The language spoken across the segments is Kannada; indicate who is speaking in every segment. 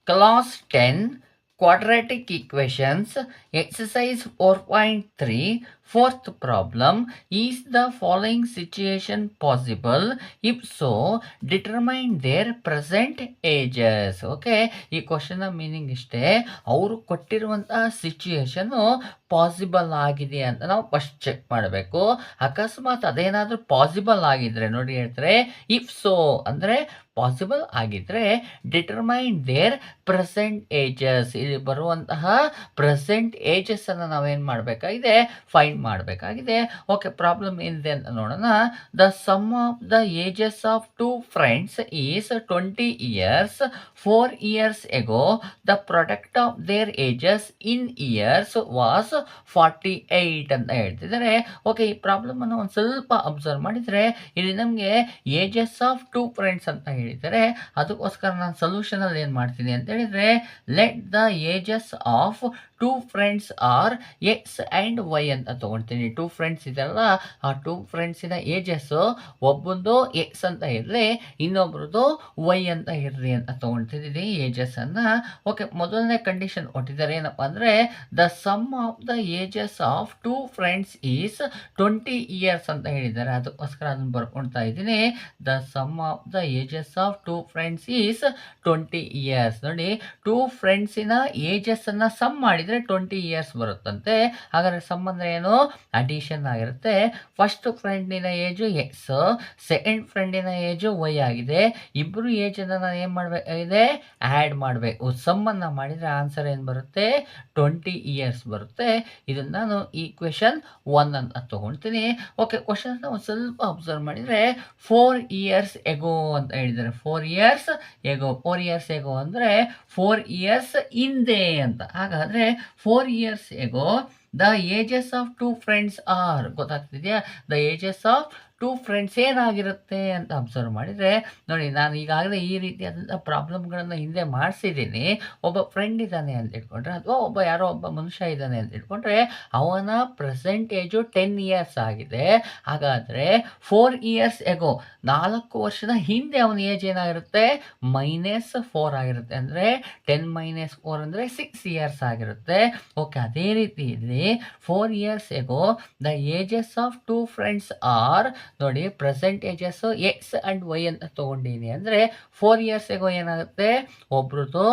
Speaker 1: Class 10 Quadratic Equations Exercise 4.3 Fourth problem. Is the following situation possible? If so, determine their present ages. Okay, ಈ ಕ್ವಶನ್ ಮೀನಿಂಗ್ ಇಷ್ಟೇ. ಅವರು ಕೊಟ್ಟಿರುವಂತಹ ಸಿಚುಯೇಷನ್ ಪಾಸಿಬಲ್ ಆಗಿದೆ ಅಂತ ನಾವು ಫಸ್ಟ್ ಚೆಕ್ ಮಾಡಬೇಕು. ಅಕಸ್ಮಾತ್ ಅದೇನಾದ್ರೂ ಪಾಸಿಬಲ್ ಆಗಿದ್ರೆ ನೋಡಿ ಹೇಳ್ತಾರೆ ಇಫ್ ಸೋ ಅಂದ್ರೆ ಪಾಸಿಬಲ್ ಆಗಿದ್ರೆ ಡಿಟರ್ಮೈನ್ ದೇರ್ ಪ್ರೆಸೆಂಟ್ ಏಜಸ್. ಇಲ್ಲಿ ಬರುವಂತಹ ಪ್ರೆಸೆಂಟ್ ಏಜಸ್ ಅನ್ನು ನಾವೇನು ಮಾಡಬೇಕಾಗಿದೆ, ಫೈಂಡ್ ಮಾಡಬೇಕಾಗಿದೆ. ಓಕೆ, ಪ್ರಾಬ್ಲಮ್ ಏನಿದೆ ಅಂತ ನೋಡೋಣ. The sum of the ages of two friends is 20 years. 4 years ago the product of their ages in years was 48 ಅಂತ ಹೇಳ್ತಿದ್ದಾರೆ. ಓಕೆ, ಈ ಪ್ರಾಬ್ಲಮ್ ಅನ್ನು ಒಂದು ಸ್ವಲ್ಪ ಅಬ್ಸರ್ವ್ ಮಾಡಿದ್ರೆ ಇಲ್ಲಿ ನಮಗೆ ಏಜಸ್ ಆಫ್ ಟು ಫ್ರೆಂಡ್ಸ್ ಅಂತ ಹೇಳಿದ್ದಾರೆ. ಅದಕ್ಕೋಸ್ಕರ ನಾನು ಸೊಲ್ಯೂಷನ್ ಅಲ್ಲಿ ಏನು ಮಾಡ್ತೀನಿ ಅಂತ ಹೇಳಿದ್ರೆ, let the ages of two friends are X and Y ಅಂತ ತೊಗೊಳ್ತೀನಿ. ಟೂ ಫ್ರೆಂಡ್ಸ್ ಇದೆಲ್ಲ, ಆ ಟೂ ಫ್ರೆಂಡ್ಸಿನ ಏಜಸ್ ಒಬ್ಬಂದು ಎಕ್ಸ್ ಅಂತ ಇರಲಿ, ಇನ್ನೊಬ್ರದ್ದು ವೈ ಅಂತ ಇರಲಿ ಅಂತ ತೊಗೊಳ್ತಿದ್ದೀನಿ ಏಜಸ್ಸನ್ನು. ಓಕೆ, ಮೊದಲನೇ ಕಂಡೀಷನ್ ಕೊಟ್ಟಿದ್ದಾರೆ ಏನಪ್ಪ ಅಂದರೆ, the sum of the ages of two friends is 20 years ಅಂತ ಹೇಳಿದ್ದಾರೆ. ಅದಕ್ಕೋಸ್ಕರ ಅದನ್ನು ಬರ್ಕೊಳ್ತಾ ಇದ್ದೀನಿ. The sum of the ages of two friends is 20 years. ನೋಡಿ, ಟೂ ಫ್ರೆಂಡ್ಸಿನ ಏಜಸ್ಸನ್ನು ಸಮ್ ಮಾಡಿದರೆ 20 ಇಯರ್ಸ್ ಬರುತ್ತಂತೆ. ಹಾಗಾದರೆ ಸಮ್ ಅಂದರೆ ಏನು? ಅಡಿಷನ್ ಆಗಿರುತ್ತೆ. ಫಸ್ಟ್ ಫ್ರೆಂಡಿನ ಏಜು ಎಕ್ಸ್, ಸೆಕೆಂಡ್ ಫ್ರೆಂಡಿನ ಏಜು ವೈ ಆಗಿದೆ. ಇಬ್ಬರು ಏಜನ್ನು ನಾನು ಏನು ಮಾಡಬೇಕಾಗಿದೆ, ಆ್ಯಡ್ ಮಾಡಬೇಕು. ಸಮ್ಮನ್ನು ಮಾಡಿದರೆ ಆನ್ಸರ್ ಏನು ಬರುತ್ತೆ? 20 ಇಯರ್ಸ್ ಬರುತ್ತೆ. ಇದನ್ನು ನಾನು ಈಕ್ವೇಷನ್ 1 ಅಂತ ತೊಗೊಳ್ತೀನಿ. ಓಕೆ, ಕ್ವಶನ್ ಒಂದು ಸ್ವಲ್ಪ ಅಬ್ಸರ್ವ್ ಮಾಡಿದರೆ 4 ಇಯರ್ಸ್ ಎಗೋ ಅಂತ ಹೇಳಿದ್ದಾರೆ. 4 ಇಯರ್ಸ್ ಎಗೋ, 4 ಇಯರ್ಸ್ ಎಗೋ ಅಂದರೆ 4 ಇಯರ್ಸ್ ಹಿಂದೆ ಅಂತ. ಹಾಗಾದರೆ 4 years ago the ages of two friends are, ಗೊತ್ತಾಗ್ತಿದೆಯಾ? The ages of two friends ಏನಾಗಿರುತ್ತೆ ಅಂತ ಅಬ್ಸರ್ವ್ ಮಾಡಿದರೆ ನೋಡಿ, ನಾನು ಈಗಾಗಲೇ ಈ ರೀತಿಯಾದಂಥ ಪ್ರಾಬ್ಲಮ್ಗಳನ್ನು ಹಿಂದೆ ಮಾಡಿಸಿದ್ದೀನಿ. ಒಬ್ಬ ಫ್ರೆಂಡ್ ಇದ್ದಾನೆ ಅಂತ ಇಟ್ಕೊಂಡ್ರೆ, ಅಥವಾ ಯಾರೋ ಒಬ್ಬ ಮನುಷ್ಯ ಇದ್ದಾನೆ ಅಂತ ಇಟ್ಕೊಂಡ್ರೆ, ಅವನ ಪ್ರೆಸೆಂಟ್ ಏಜು 10 ಇಯರ್ಸ್ ಆಗಿದೆ. ಹಾಗಾದರೆ 4 ಇಯರ್ಸ್ ಎಗೋ, 4 ವರ್ಷದ ಹಿಂದೆ ಅವನ ಏಜ್ ಏನಾಗಿರುತ್ತೆ? -4 ಆಗಿರುತ್ತೆ. ಅಂದರೆ 10 - 4 ಅಂದರೆ 6 ಇಯರ್ಸ್ ಆಗಿರುತ್ತೆ. ಓಕೆ, ಅದೇ ರೀತಿ ಇಲ್ಲಿ 4 years ago the ages of two friends are, ನೋಡಿ present ages X and Y ಅಂತ ತೊಗೊಂಡಿನಿ. ಅಂದರೆ 4 ಇಯರ್ಸ್ ಎಗೋ ಏನಾಗುತ್ತೆ? ಒಬ್ರದ್ದು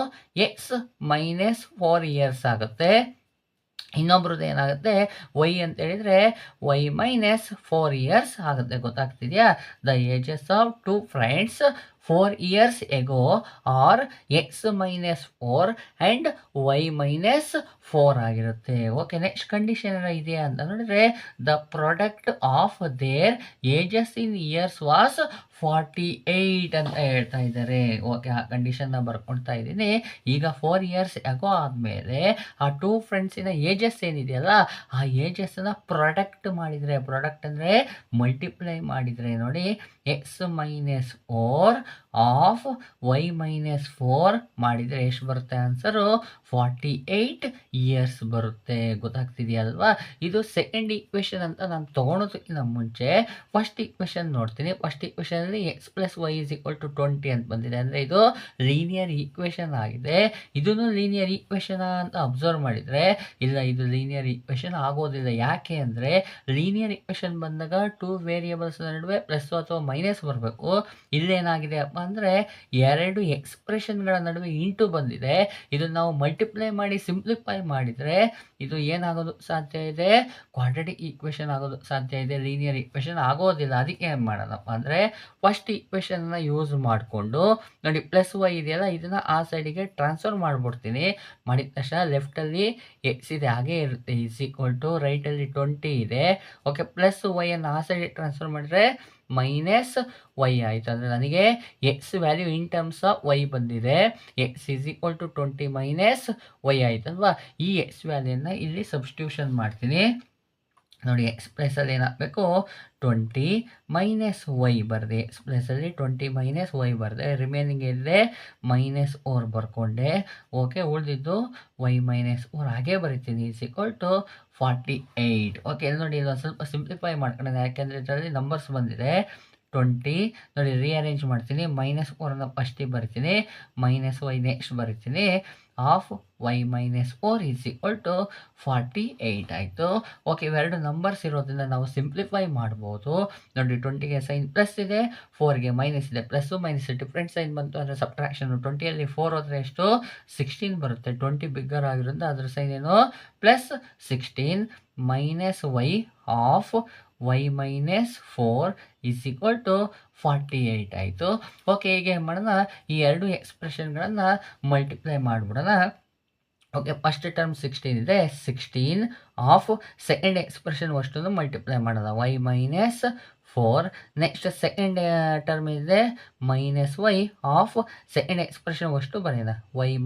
Speaker 1: ಎಕ್ಸ್ -4 ಇಯರ್ಸ್ ಆಗುತ್ತೆ, ಇನ್ನೊಬ್ರದ್ದು ಏನಾಗುತ್ತೆ? ವೈ ಅಂತ ಹೇಳಿದರೆ ವೈ -4 ಇಯರ್ಸ್ ಆಗುತ್ತೆ. ಗೊತ್ತಾಗ್ತಿದೆಯಾ? The ages of two friends 4 years ago are X -4 and Y -4 ಆಗಿರುತ್ತೆ. ಓಕೆ, ನೆಕ್ಸ್ಟ್ ಕಂಡೀಷನ್ ಏನೋ ಇದೆಯಾ ಅಂತ ನೋಡಿದ್ರೆ, the product of their ages in years was 48 ಅಂತ ಹೇಳ್ತಾ ಇದ್ದಾರೆ. ಓಕೆ, ಆ ಕಂಡೀಷನ್ನ ಬರ್ಕೊಳ್ತಾ ಇದ್ದೀನಿ. ಈಗ 4 ಇಯರ್ಸ್ ಎಗೋ ಆದಮೇಲೆ ಆ ಟೂ ಫ್ರೆಂಡ್ಸಿನ ಏಜಸ್ ಏನಿದೆಯಲ್ಲ, ಆ ಏಜಸ್ಸನ್ನು ಪ್ರಾಡಕ್ಟ್ ಮಾಡಿದರೆ, ಪ್ರಾಡಕ್ಟ್ ಅಂದರೆ ಮಲ್ಟಿಪ್ಲೈ ಮಾಡಿದರೆ, ನೋಡಿ ಎಕ್ಸ್ -4 ಆಫ್ ವೈ -4 ಮಾಡಿದರೆ ಎಷ್ಟು ಬರುತ್ತೆ ಆನ್ಸರು? 48 ಇಯರ್ಸ್ ಬರುತ್ತೆ. ಗೊತ್ತಾಗ್ತಿದೆಯಲ್ವಾ? ಇದು ಸೆಕೆಂಡ್ ಈಕ್ವೇಷನ್ ಅಂತ ನಾನು ತೊಗೊಳೋದಕ್ಕಿಂತ ಮುಂಚೆ ಫಸ್ಟ್ ಈಕ್ವೇಷನ್ ನೋಡ್ತೀನಿ. ಫಸ್ಟ್ ಈಕ್ವೇಷನಲ್ಲಿ X plus Y is equal to 20 ಅಂತ ಬಂದಿದೆ. ಅಂದರೆ ಇದು ಲೀನಿಯರ್ ಈಕ್ವೇಷನ್ ಆಗಿದೆ. ಇದನ್ನು ಲೀನಿಯರ್ ಈಕ್ವೇಷನ್ ಅಂತ ಅಬ್ಸರ್ವ್ ಮಾಡಿದರೆ, ಇಲ್ಲ, ಇದು ಲೀನಿಯರ್ ಈಕ್ವೇಷನ್ ಆಗೋದಿಲ್ಲ. ಯಾಕೆ ಅಂದರೆ ಲೀನಿಯರ್ ಈಕ್ವೇಷನ್ ಬಂದಾಗ 2 ವೇರಿಯೇಬಲ್ಸ್ ನಡುವೆ ಪ್ಲಸ್ ಅಥವಾ ಮೈನಸ್ ಬರಬೇಕು. ಇಲ್ಲೇನಾಗಿದೆ ಅಪ್ಪ ಅಂದರೆ 2 ಎಕ್ಸ್ಪ್ರೆಷನ್ಗಳ ನಡುವೆ ಇಂಟು ಬಂದಿದೆ. ಇದನ್ನು ನಾವು ಮಲ್ಟಿಪ್ಲೈ ಮಾಡಿ ಸಿಂಪ್ಲಿಫೈ ಮಾಡಿದರೆ ಇದು ಏನಾಗೋದು ಸಾಧ್ಯ ಇದೆ? ಕ್ವಾಡ್ರಾಟಿಕ್ ಈಕ್ವೇಷನ್ ಆಗೋದು ಸಾಧ್ಯ ಇದೆ. ಲೀನಿಯರ್ ಈಕ್ವೇಷನ್ ಆಗೋದಿಲ್ಲ. ಅದಕ್ಕೆ ಏನು ಮಾಡೋಣಪ್ಪ ಅಂದರೆ ಫಸ್ಟ್ ಈಕ್ವೇಷನ್ನ ಯೂಸ್ ಮಾಡಿಕೊಂಡು, ನೋಡಿ ಪ್ಲಸ್ ವೈ ಇದೆಯಲ್ಲ, ಇದನ್ನು ಆ ಸೈಡಿಗೆ ಟ್ರಾನ್ಸ್ಫರ್ ಮಾಡಿಬಿಡ್ತೀನಿ. ಮಾಡಿದ ತಕ್ಷಣ ಲೆಫ್ಟಲ್ಲಿ ಎಕ್ಸ್ ಇದೆ, ಹಾಗೇ ಇರುತ್ತೆ. ಇಸ್ ಈಕ್ವಲ್ ಟು ರೈಟಲ್ಲಿ 20 ಇದೆ. ಓಕೆ, ಪ್ಲಸ್ ವೈಯನ್ನು ಆ ಸೈಡಿಗೆ ಟ್ರಾನ್ಸ್ಫರ್ ಮಾಡಿದ್ರೆ -y ಆಯಿತು. ಅಂದರೆ ನನಗೆ X value in terms of Y ಬಂದಿದೆ. X is equal to 20 - y ಆಯಿತಲ್ವಾ? ಈ ಎಕ್ಸ್ ವ್ಯಾಲ್ಯೂನ ಇಲ್ಲಿ ಸಬ್ಸ್ಟಿಟ್ಯೂಷನ್ ಮಾಡ್ತೀನಿ. ನೋಡಿ, ಎಕ್ಸ್ ಪ್ಲೇಸಲ್ಲಿ ಏನಾಗಬೇಕು? 20 - y ಬರೆದೆ. ಎಕ್ಸ್ ಪ್ಲೇಸಲ್ಲಿ 20 - y ಬರೆದೆ. ರಿಮೈನಿಂಗ್ ಇದೆ -4 ಬರ್ಕೊಂಡೆ. ಓಕೆ, ಉಳಿದಿದ್ದು y -4 ಹಾಗೇ ಬರಿತೀನಿ. Is equal to 48. ಓಕೆ, ನೋಡಿ, ಇದೊಂದು ಸ್ವಲ್ಪ ಸಿಂಪ್ಲಿಫೈ ಮಾಡ್ಕೊಂಡೆ, ಯಾಕೆಂದರೆ ಇದರಲ್ಲಿ ನಂಬರ್ಸ್ ಬಂದಿದೆ. 20 ನೋಡಿ ರೀಅರೇಂಜ್ ಮಾಡ್ತೀನಿ. -4 ಫಸ್ಟಿಗೆ ಬರ್ತೀನಿ, -y ನೆಕ್ಸ್ಟ್ ಬರಿತೀನಿ. Of y - 4 is equal to 48 ಆಯಿತು. ಓಕೆ, ಇವೆರಡು ನಂಬರ್ಸ್ ಇರೋದ್ರಿಂದ ನಾವು ಸಿಂಪ್ಲಿಫೈ ಮಾಡ್ಬೋದು. ನೋಡಿ 20ಗೆ ಸೈನ್ ಪ್ಲಸ್ ಇದೆ, 4ಗೆ ಮೈನಸ್ ಇದೆ. ಪ್ಲಸ್ಸು ಮೈನಸ್ ಡಿಫ್ರೆಂಟ್ ಸೈನ್ ಬಂತು ಅಂದರೆ ಸಬ್ಟ್ರಾಕ್ಷನ್. 20ಯಲ್ಲಿ 4 ಹೋದರೆ ಎಷ್ಟು 16 ಬರುತ್ತೆ. 20 ಬಿಗ್ಗರ್ ಆಗಿರೋದ್ರಿಂದ ಅದ್ರ ಸೈನ್ ಏನು +16 -y of y - 4 is equal to 48 ಆಯಿತು. ಓಕೆ, ಈಗ ಏನು ಮಾಡೋಣ, ಈ ಎರಡು ಎಕ್ಸ್ಪ್ರೆಷನ್ಗಳನ್ನು ಮಲ್ಟಿಪ್ಲೈ ಮಾಡಿಬಿಡೋಣ. ಓಕೆ, ಫಸ್ಟ್ ಟರ್ಮ್ 16 ಇದೆ, 16 ಆಫ್ ಸೆಕೆಂಡ್ ಎಕ್ಸ್ಪ್ರೆಷನ್ ಅಷ್ಟೊಂದು ಮಲ್ಟಿಪ್ಲೈ ಮಾಡೋಣ, y - 4. ನೆಕ್ಸ್ಟ್ ಸೆಕೆಂಡ್ ಟರ್ಮ್ ಇದೆ -y ಆಫ್ ಸೆಕೆಂಡ್ ಎಕ್ಸ್ಪ್ರೆಷನ್ ಅಷ್ಟು ಬರೆಯೋಣ, y -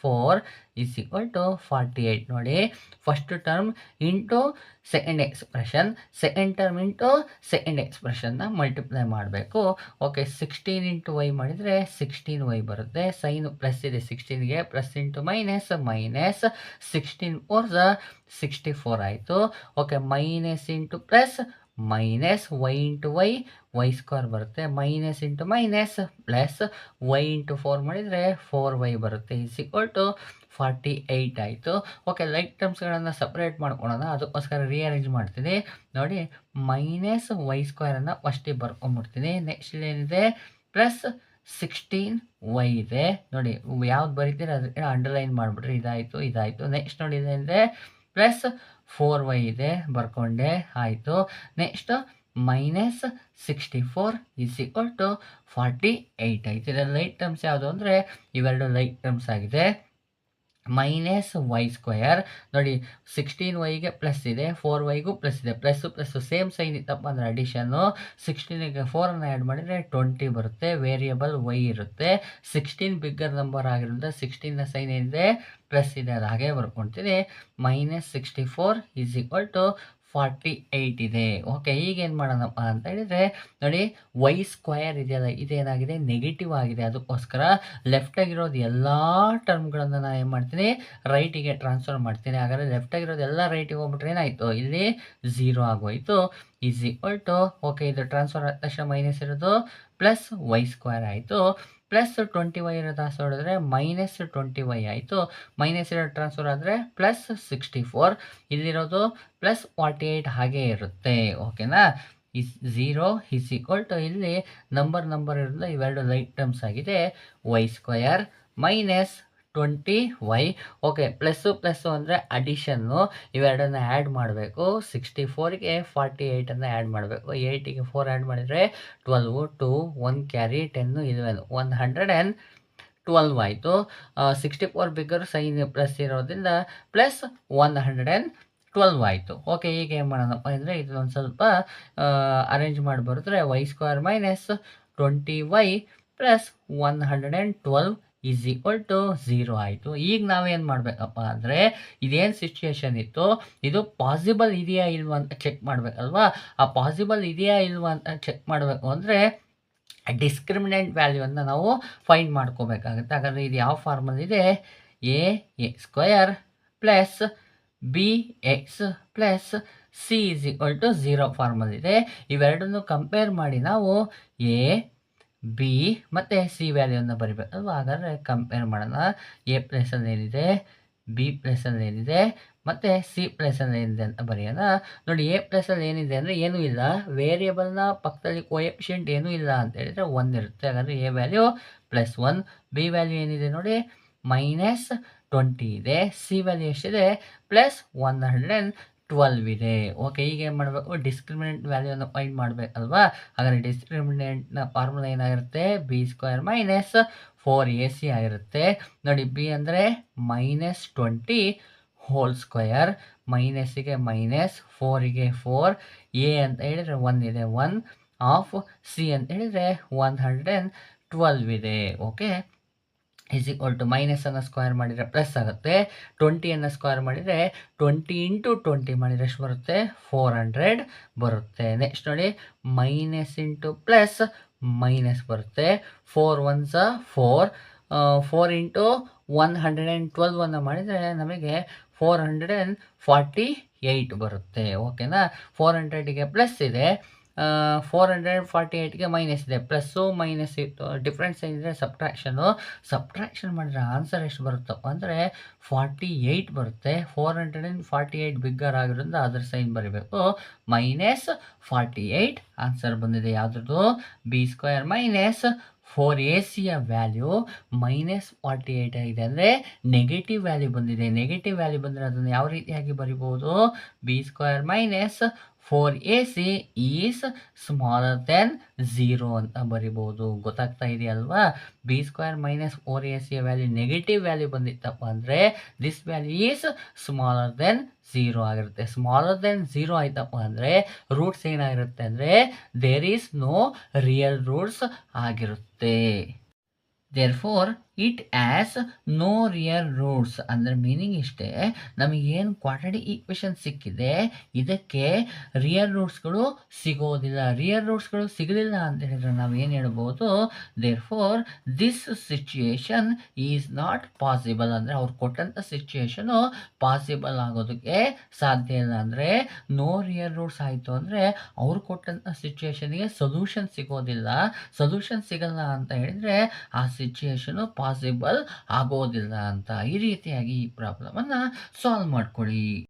Speaker 1: 4 ಈಸ್ ಈಕ್ವಲ್ ಟು 48. ನೋಡಿ, first term into second expression, second term into second ಎಕ್ಸ್ಪ್ರೆಷನ್ನ ಮಲ್ಟಿಪ್ಲೈ ಮಾಡಬೇಕು. ಓಕೆ, 16 ಇಂಟು y ಮಾಡಿದರೆ 16y ಬರುತ್ತೆ. ಸೈನು ಪ್ಲಸ್ ಇದೆ 16ಗೆ, ಪ್ಲಸ್ ಇಂಟು ಮೈನಸ್, -16 4 64 ಆಯಿತು. Okay, minus into plus minus y into y square ಬರುತ್ತೆ. Minus into minus plus y into 4 ಮಾಡಿದರೆ 4y ಬರುತ್ತೆ. ಈಸ್ ಈಕ್ವಲ್ ಟು 48 ಆಯಿತು. ಓಕೆ, ಲೈಕ್ ಟರ್ಮ್ಸ್ಗಳನ್ನು ಸಪ್ರೇಟ್ ಮಾಡ್ಕೊಳ್ಳೋಣ. ಅದಕ್ಕೋಸ್ಕರ ರೀಅರೇಂಜ್ ಮಾಡ್ತೀನಿ. ನೋಡಿ, -y ಸ್ಕ್ವೇರನ್ನು ಫಸ್ಟಿಗೆ ಬರ್ಕೊಂಬಿಡ್ತೀನಿ. ನೆಕ್ಸ್ಟ್ ಏನಿದೆ +16y ಇದೆ. ನೋಡಿ, ಯಾವ್ದು ಬರೀತೀರ ಅದಕ್ಕೆ ಅಂಡರ್ಲೈನ್ ಮಾಡಿಬಿಟ್ರಿ. ಇದಾಯಿತು. ನೆಕ್ಸ್ಟ್ ನೋಡಿ, ಇದೇನಿದೆ +4y ಇದೆ, ಬರ್ಕೊಂಡೆ, ಆಯಿತು. ನೆಕ್ಸ್ಟ್ -64 ಈಸ್ ಈಕ್ವಲ್ ಟು 48 ಆಯಿತು. ಇದರಲ್ಲಿ ಲೈಟ್ ಟರ್ಮ್ಸ್ ಯಾವುದು ಅಂದರೆ ಇವೆರಡು ಲೈಟ್ ಟರ್ಮ್ಸ್ ಆಗಿದೆ. -y ಸ್ಕ್ವೇರ್ ನೋಡಿ, 16yಗೆ ಪ್ಲಸ್ ಇದೆ, 4yಗೂ ಪ್ಲಸ್ ಇದೆ. ಪ್ಲಸ್ಸು ಸೇಮ್ ಸೈನ್ ಇತ್ತಪ್ಪ ಅಂದರೆ ಅಡಿಷನ್ನು. 16ಗೆ 4ಅನ್ನು ಆ್ಯಡ್ ಮಾಡಿದರೆ 20 ಬರುತ್ತೆ. ವೇರಿಯಬಲ್ y ಇರುತ್ತೆ. 16 ಬಿಗ್ಗರ್ ನಂಬರ್ ಆಗಿರೋದ್ರಿಂದ 16ನ ಸೈನ್ ಏನಿದೆ ಪ್ಲಸ್ ಇದೆ, ಅದು ಹಾಗೆ ಬರ್ಕೊಳ್ತೀನಿ. -64 ಈಸ್ ಈಕ್ವಲ್ ಟು 48 ಇದೆ. ಓಕೆ, ಈಗೇನು ಮಾಡೋಣಪ್ಪ ಅಂತ ಹೇಳಿದರೆ ನೋಡಿ, y ಸ್ಕ್ವಯರ್ ಇದೆಯಲ್ಲ, ಇದೇನಾಗಿದೆ ನೆಗೆಟಿವ್ ಆಗಿದೆ. ಅದಕ್ಕೋಸ್ಕರ ಲೆಫ್ಟಾಗಿರೋದು ಎಲ್ಲ ಟರ್ಮ್ಗಳನ್ನು ನಾನು ಏನು ಮಾಡ್ತೀನಿ, ರೈಟಿಗೆ ಟ್ರಾನ್ಸ್ಫರ್ ಮಾಡ್ತೀನಿ. ಹಾಗಾದರೆ ಲೆಫ್ಟಾಗಿರೋದು ಎಲ್ಲ ರೈಟಿಗೆ ಹೋಗ್ಬಿಟ್ರೆ ಏನಾಯಿತು, ಇಲ್ಲಿ 0 ಆಗೋಯಿತು. ಈಸ್ ಈಕ್ವಲ್ ಟು, ಓಕೆ, ಇದು ಟ್ರಾನ್ಸ್ಫರ್ ಆದ ತಕ್ಷಣ ಮೈನಸ್ ಇರೋದು +y ಸ್ಕ್ವೇರ್ ಆಯಿತು. +20y ಇರೋದು ಆಸೆ ಹೊಡೆದ್ರೆ -20y ಆಯಿತು. ಮೈನಸ್ ಇರೋ ಟ್ರಾನ್ಸ್ಫರ್ ಆದರೆ +64. ಇಲ್ಲಿರೋದು +48 ಹಾಗೇ ಇರುತ್ತೆ. ಓಕೆನಾ, 0 ಈಸ್ ಈಕ್ವಲ್ ಟು, ಇಲ್ಲಿ ನಂಬರ್ ಇರೋದ್ರಿಂದ ಇವೆರಡು ಲೈಟ್ ಟರ್ಮ್ಸ್ ಆಗಿದೆ. y square -20y. Okay, plus ಅಂದರೆ ಅಡಿಷನ್ನು. ಇವೆರಡನ್ನು ಆ್ಯಡ್ ಮಾಡಬೇಕು. 64ಗೆ 48ಅನ್ನು ಆ್ಯಡ್ ಮಾಡಬೇಕು. 8ಗೆ 4 ಆ್ಯಡ್ ಮಾಡಿದರೆ 12, 2, 1 ಕ್ಯಾರಿ, 10, 11, 112 ಆಯಿತು. 64 ಬಿಗ್ಗರು ಸೈನ್ ಪ್ಲಸ್ ಇರೋದ್ರಿಂದ +112 ಆಯಿತು. ಓಕೆ, ಈಗ ಏನು ಮಾಡೋಣಪ್ಪ ಅಂದರೆ ಇದೊಂದು ಸ್ವಲ್ಪ ಅರೇಂಜ್ ಮಾಡಿ ಬರೆದ್ರೆ y square -20y + 112 is equal to 0 ಆಯಿತು. ಈಗ ನಾವೇನು ಮಾಡಬೇಕಪ್ಪ ಅಂದರೆ, ಇದೇನು ಸಿಚುಯೇಷನ್ ಇತ್ತು, ಇದು ಪಾಸಿಬಲ್ ಇದೆಯಾ ಇಲ್ವಾ ಅಂತ ಚೆಕ್ ಮಾಡಬೇಕಲ್ವಾ. ಆ ಪಾಸಿಬಲ್ ಇದೆಯಾ ಇಲ್ವಾ ಅಂತ ಚೆಕ್ ಮಾಡಬೇಕು ಅಂದರೆ ಡಿಸ್ಕ್ರಿಮಿನೆಂಟ್ ವ್ಯಾಲ್ಯೂವನ್ನು ನಾವು ಫೈಂಡ್ ಮಾಡ್ಕೋಬೇಕಾಗುತ್ತೆ. ಹಾಗಾದರೆ ಇದು ಯಾವ ಫಾರ್ಮಲ್ಲಿದೆ, a² + bx + c is equal to 0 ಫಾರ್ಮಲ್ಲಿದೆ. ಇವೆರಡನ್ನು ಕಂಪೇರ್ ಮಾಡಿ ನಾವು a, b ಮತ್ತು ಸಿ ವ್ಯಾಲ್ಯೂವನ್ನು ಬರಿಬೇಕಲ್ವ. ಹಾಗಾದರೆ ಕಂಪೇರ್ ಮಾಡೋಣ. a ಪ್ಲೇಸಲ್ಲಿ ಏನಿದೆ, b ಪ್ಲೇಸಲ್ಲಿ ಏನಿದೆ ಮತ್ತು ಸಿ ಪ್ಲೇಸಲ್ಲಿ ಏನಿದೆ ಅಂತ ಬರೆಯೋಣ. ನೋಡಿ, a ಪ್ಲೇಸಲ್ಲಿ ಏನಿದೆ ಅಂದರೆ ಏನೂ ಇಲ್ಲ, ವೇರಿಯಬಲ್ನ ಪಕ್ಕದಲ್ಲಿ ಕೋಎಫಿಷಿಯಂಟ್ ಏನೂ ಇಲ್ಲ ಅಂತ ಹೇಳಿದರೆ 1 ಇರುತ್ತೆ. ಹಾಗಾದರೆ a ವ್ಯಾಲ್ಯೂ +1. b ವ್ಯಾಲ್ಯೂ ಏನಿದೆ ನೋಡಿ, -20 ಇದೆ. ಸಿ ವ್ಯಾಲ್ಯೂ ಎಷ್ಟಿದೆ, +112 ಇದೆ. ಓಕೆ, ಈಗ ಏನು ಮಾಡಬೇಕು, ಡಿಸ್ಕ್ರಿಮಿನೆಂಟ್ ವ್ಯಾಲ್ಯೂವನ್ನು ಫೈಂಡ್ ಮಾಡಬೇಕಲ್ವಾ. ಹಾಗಾದರೆ ಡಿಸ್ಕ್ರಿಮಿನೆಂಟ್ನ ಫಾರ್ಮುಲಾ ಏನಾಗಿರುತ್ತೆ, b² - 4ac ಆಗಿರುತ್ತೆ. ನೋಡಿ, b ಅಂದರೆ -20 ಹೋಲ್ ಸ್ಕ್ವಯರ್, ಮೈನಸ್ಸಿಗೆ ಮೈನಸ್, 4ಗೆ 4, a ಅಂತ ಹೇಳಿದರೆ 1 ಇದೆ, 1 ಆಫ್ ಸಿ ಅಂತ ಹೇಳಿದರೆ 112 ಇದೆ. ಓಕೆ, ಈಸ್ ಈಕ್ವಲ್ ಟು ಮೈನಸನ್ನು ಸ್ಕ್ವೇರ್ ಮಾಡಿದರೆ ಪ್ಲಸ್ ಆಗುತ್ತೆ. 20ಯನ್ನು ಸ್ಕ್ವೇರ್ ಮಾಡಿದರೆ 20 × 20 ಮಾಡಿದರೆ ಎಷ್ಟು ಬರುತ್ತೆ, 400 ಬರುತ್ತೆ. ನೆಕ್ಸ್ಟ್ ನೋಡಿ, ಮೈನಸ್ ಇಂಟು ಪ್ಲಸ್ ಮೈನಸ್ ಬರುತ್ತೆ. 4 1s 4, 4 × 112 ಮಾಡಿದರೆ ನಮಗೆ 448 ಬರುತ್ತೆ. ಓಕೆನಾ, 400ಗೆ ಪ್ಲಸ್ ಇದೆ, 448ಗೆ ಮೈನಸ್ ಇದೆ, ಪ್ಲಸ್ಸು ಮೈನಸ್ ಇತ್ತು, ಡಿಫ್ರೆನ್ಸ್ ಏನಿದೆ ಸಬ್ಟ್ರಾಕ್ಷನ್ ಮಾಡಿದ್ರೆ ಆನ್ಸರ್ ಎಷ್ಟು ಬರುತ್ತಪ್ಪ ಅಂದರೆ 48 ಬರುತ್ತೆ. 448 ಬಿಗ್ಗರ್ ಆಗಿರೋದ್ರಿಂದ ಅದರ ಸೈನ್ ಬರೀಬೇಕು, -48 ಆನ್ಸರ್ ಬಂದಿದೆ. ಯಾವುದ್ರದ್ದು? B² ಮೈನಸ್ 4AC ವ್ಯಾಲ್ಯೂ -48 ಆಗಿದೆ, ಅಂದರೆ ನೆಗೆಟಿವ್ ವ್ಯಾಲ್ಯೂ ಬಂದಿದೆ. ನೆಗೆಟಿವ್ ವ್ಯಾಲ್ಯೂ ಬಂದರೆ ಅದನ್ನು ಯಾವ ರೀತಿಯಾಗಿ ಬರಿಬೋದು? B² minus 4AC is smaller than 0 ಅಂತ ಬರಿಬೋದು. ಗೊತ್ತಾಗ್ತಾ ಇದೆಯಲ್ವಾ? B² minus 4AC value negative value ಬಂದಿತ್ತಪ್ಪ ಅಂದರೆ this value is smaller than 0 ಆಗಿರುತ್ತೆ. ಸ್ಮಾಲರ್ ದೆನ್ 0 ಆಯ್ತಪ್ಪ ಅಂದರೆ ರೂಟ್ಸ್ ಏನಾಗಿರುತ್ತೆ ಅಂದರೆ there is no real roots ಆಗಿರುತ್ತೆ. Therefore it as no real roots ಅಂದರೆ ಮೀನಿಂಗ್ ಇಷ್ಟೇ, ನಮಗೇನು ಕ್ವಾಡ್ರಾಟಿಕ್ ಈಕ್ವೇಷನ್ ಸಿಕ್ಕಿದೆ ಇದಕ್ಕೆ ರಿಯಲ್ ರೂಟ್ಸ್ಗಳು ಸಿಗೋದಿಲ್ಲ. ರಿಯಲ್ ರೂಟ್ಸ್ಗಳು ಸಿಗಲಿಲ್ಲ ಅಂತ ಹೇಳಿದ್ರೆ ನಾವು ಏನು ಹೇಳ್ಬೋದು? Therefore this situation is not possible, ಅಂದರೆ ಅವ್ರು ಕೊಟ್ಟಂಥ ಸಿಚುಯೇಷನು ಪಾಸಿಬಲ್ ಆಗೋದಕ್ಕೆ ಸಾಧ್ಯ ಇಲ್ಲ. ಅಂದರೆ ನೋ ರಿಯಲ್ ರೂಟ್ಸ್ ಆಯಿತು ಅಂದರೆ ಅವ್ರು ಕೊಟ್ಟಂಥ ಸಿಚುಯೇಷನ್ಗೆ ಸೊಲ್ಯೂಷನ್ ಸಿಗೋದಿಲ್ಲ. ಸೊಲ್ಯೂಷನ್ ಸಿಗಲ್ಲ ಅಂತ ಹೇಳಿದರೆ ಆ ಸಿಚುಯೇಷನು ಪಾಸಿಬಲ್ ಆಗೋದಿಲ್ಲ ಅಂತ. ಈ ರೀತಿಯಾಗಿ ಈ ಪ್ರಾಬ್ಲಮನ್ನು ಸಾಲ್ವ್ ಮಾಡ್ಕೊಳ್ಳಿ.